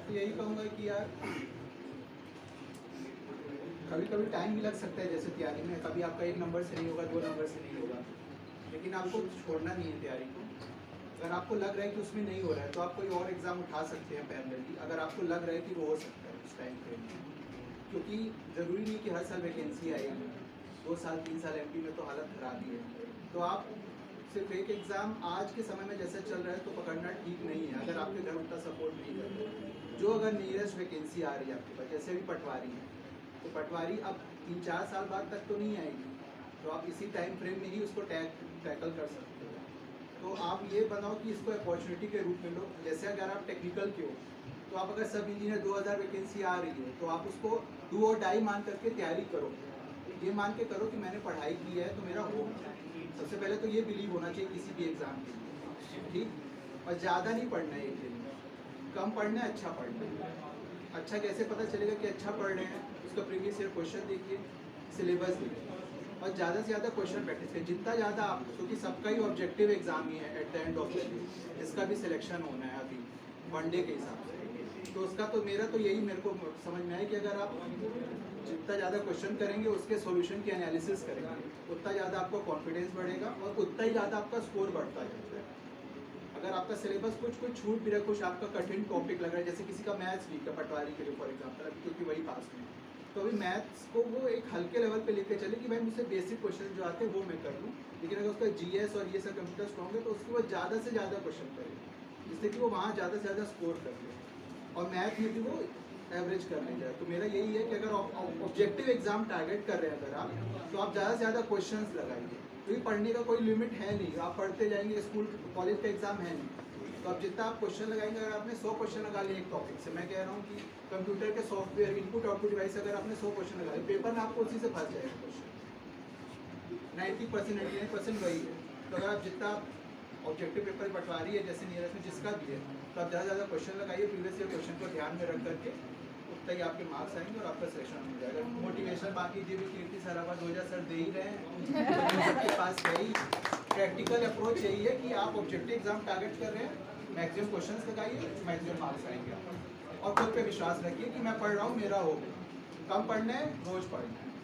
तो यही कहूँगा कि यार कभी कभी टाइम भी लग सकता है, जैसे तैयारी में कभी आपका 1 नंबर से नहीं होगा, 2 नंबर से नहीं होगा, लेकिन आपको छोड़ना नहीं है तैयारी को। अगर आपको लग रहा है कि उसमें नहीं हो रहा है तो आप कोई और एग्ज़ाम उठा सकते हैं पैरेलली, अगर आपको लग रहा है कि वो हो सकता है उस टाइम फ्रेम में। क्योंकि ज़रूरी नहीं कि हर साल वैकेंसी आएगी, 2 साल 3 साल एमपी में तो हालत खराब ही है। तो आप सिर्फ एक एग्ज़ाम आज के समय में जैसे चल रहा है तो पकड़ना ठीक नहीं है, अगर आपके घर उतना सपोर्ट नहीं कर रहे। जो अगर नियरेस्ट वैकेंसी आ रही है आपके पास, जैसे भी पटवारी है, तो पटवारी अब 3-4 साल बाद तक तो नहीं आएगी, तो आप इसी टाइम फ्रेम में ही उसको टैकल कर सकते हो। तो आप ये बनाओ कि इसको अपॉर्चुनिटी के रूप में लो। जैसे अगर आप टेक्निकल के हो तो आप अगर सब इंजीनियर 2000 वैकेंसी आ रही है तो आप उसको डू और डाई मान करके तैयारी करो। ये मान के करो कि मैंने पढ़ाई की है तो मेरा हो। सबसे पहले तो ये बिलीव होना चाहिए किसी भी एग्ज़ाम के लिए, ठीक। और ज़्यादा नहीं पढ़ना है एक दिन, कम पढ़ना है, अच्छा पढ़ना है। अच्छा कैसे पता चलेगा कि अच्छा पढ़ रहे हैं? उसका प्रीवियस ईयर क्वेश्चन देखिए, सिलेबस देखिए, और ज़्यादा से ज़्यादा क्वेश्चन प्रैक्टिस करिए। जितना ज़्यादा आप, क्योंकि सबका ही ऑब्जेक्टिव एग्जाम ही है at the end of the day, जिसका भी सिलेक्शन होना है अभी वनडे के हिसाब से। तो उसका तो मेरा तो यही मेरे को समझ में आया कि अगर आप जितना ज़्यादा क्वेश्चन करेंगे उसके सॉल्यूशन की एनालिसिस करेंगे, उतना ज़्यादा आपको कॉन्फिडेंस बढ़ेगा और उतना ही ज़्यादा आपका स्कोर बढ़ता जाता है। अगर आपका सिलेबस कुछ छूट भी रहा, कुछ आपका कठिन टॉपिक लग रहा है, जैसे किसी का मैथ्स वीक है पटवारी के लिए फॉर एग्जाम्पल, अभी क्योंकि वही पास में, तो अभी मैथ्स को वो एक हल्के लेवल पे लेके चले कि भाई मुझसे बेसिक क्वेश्चन जो आते हैं वो मैं कर लूँ, लेकिन अगर उसका जीएस और ये सब कंप्यूटर स्ट्रॉन्ग है तो उसकी वो ज़्यादा से ज़्यादा क्वेश्चन करेगा, जिससे कि वो वहाँ ज़्यादा से ज़्यादा स्कोर कर ले और मैथ में भी वो एवरेज कर ले जाए। तो मेरा यही है कि अगर ऑब्जेक्टिव एग्जाम टारगेट कर रहे हैं अगर आप, तो आप ज़्यादा से ज़्यादा क्वेश्चंस लगाइए, क्योंकि पढ़ने का कोई लिमिट है नहीं, आप पढ़ते जाएंगे, स्कूल कॉलेज का एग्जाम है नहीं। तो आप जितना आप क्वेश्चन लगाएंगे, अगर आपने 100 क्वेश्चन लगा लिए एक टॉपिक से, मैं कह रहा हूँ कि कंप्यूटर के सॉफ्टवेयर इनपुट आउटपुट डिवाइस अगर आपने 100 क्वेश्चन लगाए, पेपर में आपको उसी से फंस जाएगा क्वेश्चन, 90% 99% वही है। तो अगर आप जितना ऑब्जेक्टिव पेपर पटवारी है जैसे नियरेस्ट में जिसका भी है, तो आप ज़्यादा से ज़्यादा क्वेश्चन लगाइए, प्रीवियस ईयर क्वेश्चन को ध्यान में रख करके उतना ही आपके मार्क्स आएंगे और आपका सिलेक्शन हो जाएगा। मोटिवेशन बाकी जी भी कीर्ति सराबा 2000 सर दे ही रहे हैं, सबके पास यही प्रैक्टिकल अप्रोच यही है कि आप ऑब्जेक्टिव एग्जाम टारगेट कर रहे हैं, मैक्सिमम क्वेश्चंस लगाइए, मैक्सिमम मार्क्स आएंगे और खुद पे विश्वास रखिए कि मैं पढ़ रहा हूँ, मेरा हो। कम पढ़ना है, रोज पढ़ना है।